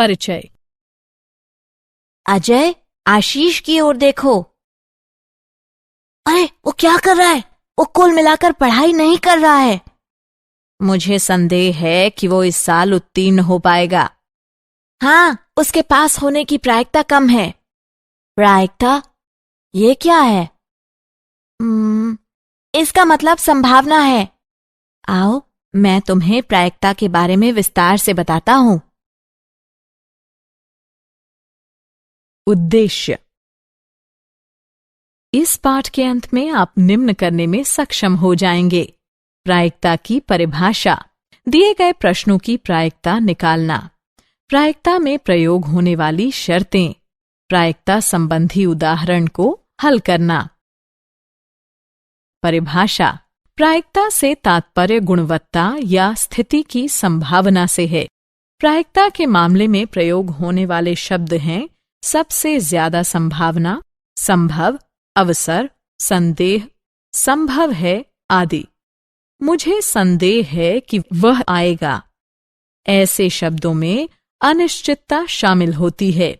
परिचय। अजय, आशीष की ओर देखो। अरे, वो क्या कर रहा है? वो कुल मिलाकर पढ़ाई नहीं कर रहा है। मुझे संदेह है कि वो इस साल उत्तीर्ण हो पाएगा। हाँ, उसके पास होने की प्रायिकता कम है। प्रायिकता? ये क्या है? इसका मतलब संभावना है। आओ, मैं तुम्हें प्रायिकता के बारे में विस्तार से बताता हूं। उद्देश्य। इस पाठ के अंत में आप निम्न करने में सक्षम हो जाएंगे। प्रायिकता की परिभाषा, दिए गए प्रश्नों की प्रायिकता निकालना, प्रायिकता में प्रयोग होने वाली शर्तें, प्रायिकता संबंधी उदाहरण को हल करना। परिभाषा। प्रायिकता से तात्पर्य गुणवत्ता या स्थिति की संभावना से है। प्रायिकता के मामले में प्रयोग होने वाले शब्द हैं सबसे ज्यादा संभावना, संभव, अवसर, संदेह, संभव है आदि। मुझे संदेह है कि वह आएगा। ऐसे शब्दों में अनिश्चितता शामिल होती है।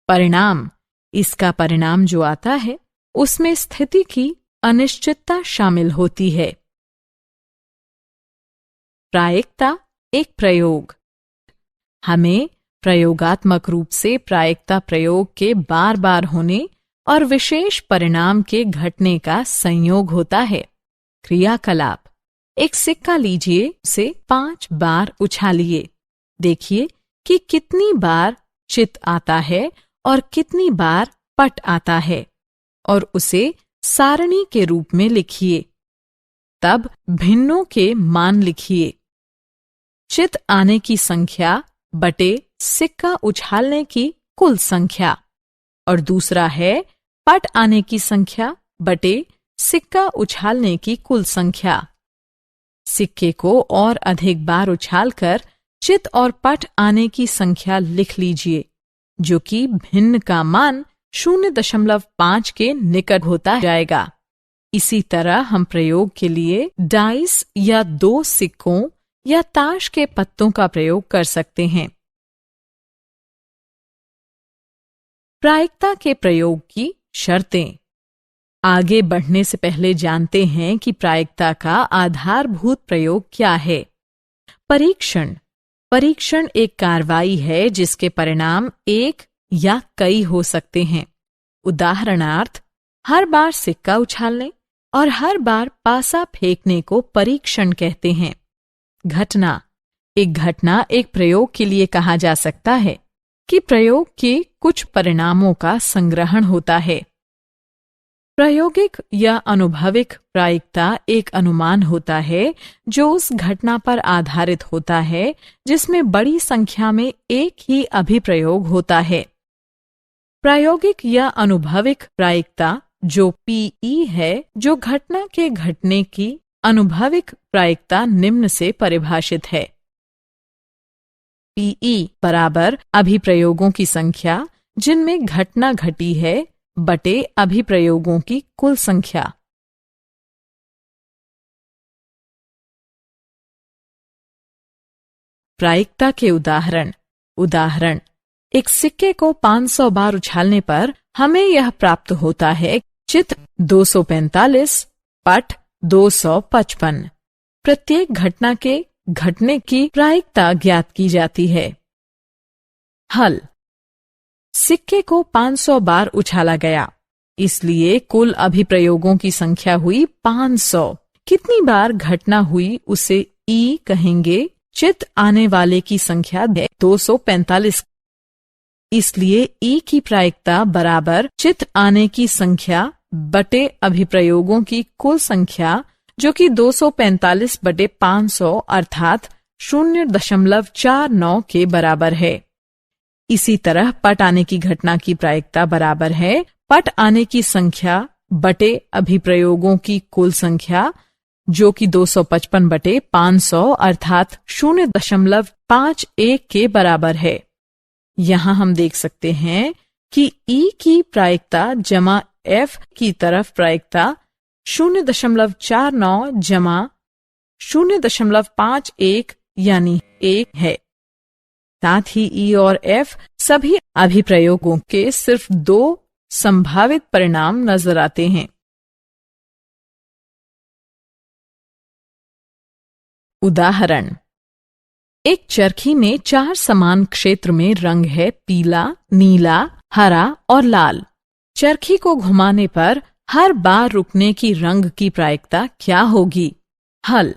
परिणाम, इसका परिणाम जो आता है उसमें स्थिति की अनिश्चितता शामिल होती है। प्रायिकता एक प्रयोग। हमें प्रयोगात्मक रूप से प्रायिकता प्रयोग के बार बार होने और विशेष परिणाम के घटने का संयोग होता है। क्रियाकलाप। एक सिक्का लीजिए, उसे 5 बार उछालिए। देखिए कि कितनी बार चित आता है और कितनी बार पट आता है, और उसे सारणी के रूप में लिखिए। तब भिन्नों के मान लिखिए। चित आने की संख्या बटे सिक्का उछालने की कुल संख्या, और दूसरा है पट आने की संख्या बटे सिक्का उछालने की कुल संख्या। सिक्के को और अधिक बार उछालकर चित और पट आने की संख्या लिख लीजिए, जो कि भिन्न का मान 0.5 के निकट होता जाएगा। इसी तरह हम प्रयोग के लिए डाइस या 2 सिक्कों या ताश के पत्तों का प्रयोग कर सकते हैं। प्रायिकता के प्रयोग की शर्तें। आगे बढ़ने से पहले जानते हैं कि प्रायिकता का आधारभूत प्रयोग क्या है। परीक्षण। परीक्षण एक कार्रवाई है जिसके परिणाम एक या कई हो सकते हैं। उदाहरणार्थ, हर बार सिक्का उछालने और हर बार पासा फेंकने को परीक्षण कहते हैं। घटना। एक घटना एक प्रयोग के लिए कहा जा सकता है कि प्रयोग के कुछ परिणामों का संग्रहण होता है। प्रायोगिक या अनुभविक प्रायिकता एक अनुमान होता है जो उस घटना पर आधारित होता है जिसमें बड़ी संख्या में एक ही अभिप्रयोग होता है। प्रायोगिक या अनुभविक प्रायिकता जो पीई है, जो घटना के घटने की अनुभविक प्रायिकता निम्न से परिभाषित है। पीई बराबर अभिप्रयोगों की संख्या जिनमें घटना घटी है बटे अभिप्रयोगों की कुल संख्या। प्रायिकता के उदाहरण। उदाहरण, एक सिक्के को 500 बार उछालने पर हमें यह प्राप्त होता है चित 245, पट 255। प्रत्येक घटना के घटने की प्रायिकता ज्ञात की जाती है। हल। सिक्के को 500 बार उछाला गया, इसलिए कुल अभिप्रयोगों की संख्या हुई 500। कितनी बार घटना हुई उसे ई कहेंगे। चित आने वाले की संख्या 245, इसलिए ई की प्रायिकता बराबर चित आने की संख्या बटे अभिप्रयोगों की कुल संख्या, जो कि 245 बटे 500 अर्थात 0.49 के बराबर है। इसी तरह पट आने की घटना की प्रायिकता बराबर है पट आने की संख्या बटे अभिप्रयोगों की कुल संख्या, जो कि 255 बटे 500 अर्थात 0.51 के बराबर है। यहाँ हम देख सकते हैं कि ई की प्रायिकता जमा एफ की तरफ प्रायिकता 0.49 जमा 0.51 यानी 1 है। साथ ही ई और एफ सभी अभिप्रयोगों के सिर्फ 2 संभावित परिणाम नजर आते हैं। उदाहरण, एक चरखी में 4 समान क्षेत्र में रंग है पीला, नीला, हरा और लाल। चरखी को घुमाने पर हर बार रुकने की रंग की प्रायिकता क्या होगी? हल,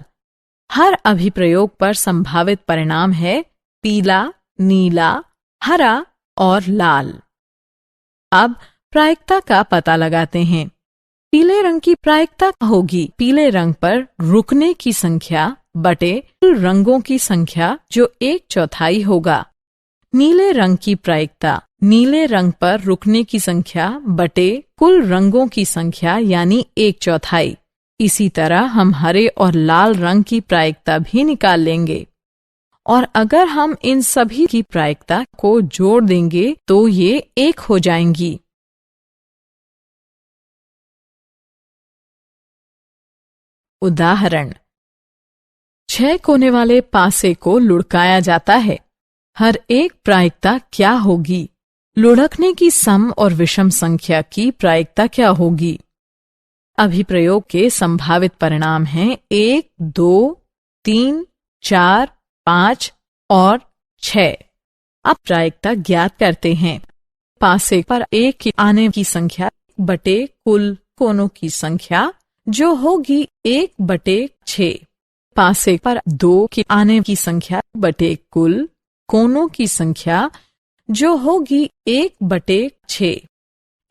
हर अभिप्रयोग पर संभावित परिणाम है पीला, नीला, हरा और लाल। अब प्रायिकता का पता लगाते हैं। पीले रंग की प्रायिकता होगी पीले रंग पर रुकने की संख्या बटे कुल रंगों की संख्या जो 1/4 होगा। नीले रंग की प्रायिकता नीले रंग पर रुकने की संख्या बटे कुल रंगों की संख्या यानी 1/4। इसी तरह हम हरे और लाल रंग की प्रायिकता भी निकाल लेंगे और अगर हम इन सभी की प्रायिकता को जोड़ देंगे तो ये 1 हो जाएंगी। उदाहरण, 6 कोने वाले पासे को लुढ़काया जाता है। हर एक प्रायिकता क्या होगी? लुढ़कने की सम और विषम संख्या की प्रायिकता क्या होगी? अभिप्रयोग के संभावित परिणाम हैं 1, 2, 3, 4, 5 और 6। अब प्रायिकता ज्ञात करते हैं। पासे पर 1 के आने की संख्या बटे कुल कोनों की संख्या जो होगी 1/6। पासे पर 2 के आने की संख्या बटे कुल कोनों की संख्या जो होगी 1/6।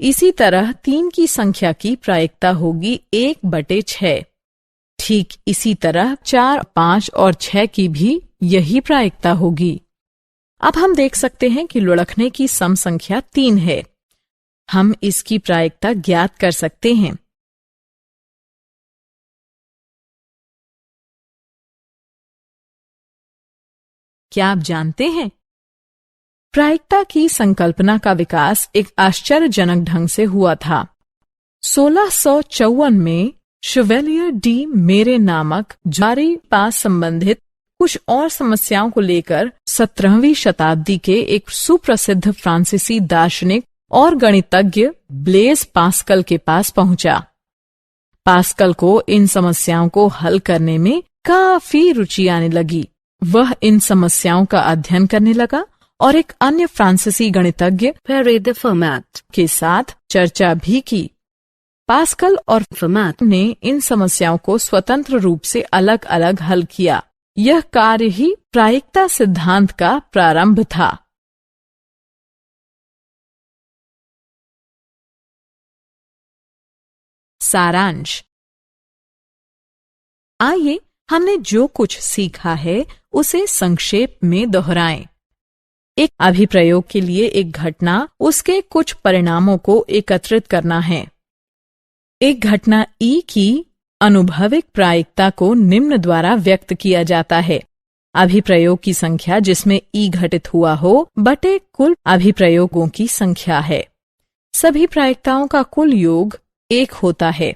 इसी तरह 3 की संख्या की प्रायिकता होगी 1/6। ठीक इसी तरह 4, 5 और 6 की भी यही प्रायिकता होगी। अब हम देख सकते हैं कि लुढ़कने की सम संख्या 3 है। हम इसकी प्रायिकता ज्ञात कर सकते हैं। क्या आप जानते हैं? प्रायिकता की संकल्पना का विकास एक आश्चर्यजनक ढंग से हुआ था। 1654 में शेवेलियर डी मेरे नामक जारी पास संबंधित कुछ और समस्याओं को लेकर 17वीं शताब्दी के एक सुप्रसिद्ध फ्रांसीसी दार्शनिक और गणितज्ञ ब्लेज पास्कल के पास पहुंचा। पास्कल को इन समस्याओं को हल करने में काफी रुचि आने लगी। वह इन समस्याओं का अध्ययन करने लगा और एक अन्य फ्रांसीसी गणितज्ञ पेरे दे फर्माट के साथ चर्चा भी की। पास्कल और फर्माट ने इन समस्याओं को स्वतंत्र रूप से अलग अलग हल किया। यह कार्य ही प्रायिकता सिद्धांत का प्रारंभ था। सारांश, आइए हमने जो कुछ सीखा है उसे संक्षेप में दोहराएं। एक अभिप्रयोग के लिए एक घटना उसके कुछ परिणामों को एकत्रित करना है। एक घटना ई की अनुभविक प्रायिकता को निम्न द्वारा व्यक्त किया जाता है। अभिप्रयोग की संख्या जिसमें ई घटित हुआ हो बटे कुल अभिप्रयोगों की संख्या है। सभी प्रायिकताओं का कुल योग 1 होता है।